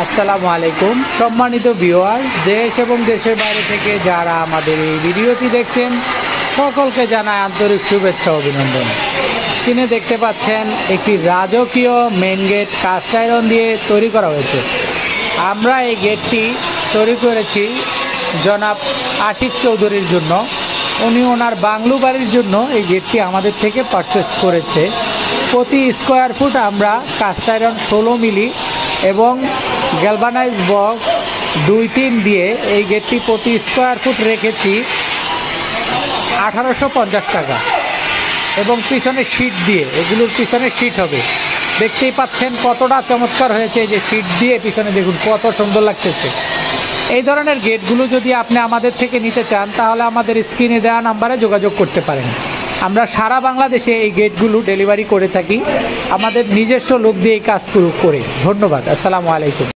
আসসালামু আলাইকুম সম্মানিত ভিউয়ার, দেশ এবং দেশের বাইরে থেকে যারা আমাদের এই ভিডিওটি দেখছেন সকলকে জানাই আন্তরিক শুভেচ্ছা অভিনন্দন। স্ক্রিনে দেখতে পাচ্ছেন একটি রাজকীয় মেন গেট কাস্ট আয়রন দিয়ে তৈরি করা হয়েছে। আমরা এই গেটটি তৈরি করেছি জনাব আশিক চৌধুরীর জন্য। উনি ওনার বাংলো বাড়ির জন্য এই গেটটি আমাদের থেকে পারচেস করেছে। প্রতি স্কোয়ার ফুট আমরা কাস্ট আয়রন 16 মিলি এবং গ্যালভানাইজ বক্স 2-3 দিয়ে এই গেটটি প্রতি স্কোয়ার ফুট রেখেছি 1850 টাকা এবং পিছনে শীট দিয়ে, এগুলোর পিছনে শীট হবে। দেখতেই পাচ্ছেন কতটা চমৎকার হয়েছে, যে শীট দিয়ে পিছনে দেখুন কত সুন্দর লাগতেছে। এই ধরনের গেটগুলো যদি আপনি আমাদের থেকে নিতে চান তাহলে আমাদের স্ক্রিনে দেওয়া নাম্বারে যোগাযোগ করতে পারেন। আমরা সারা বাংলাদেশে এই গেটগুলো ডেলিভারি করে থাকি, আমাদের নিজস্ব লোক দিয়ে এই কাজ শুরু করে। ধন্যবাদ। আসসালামু আলাইকুম।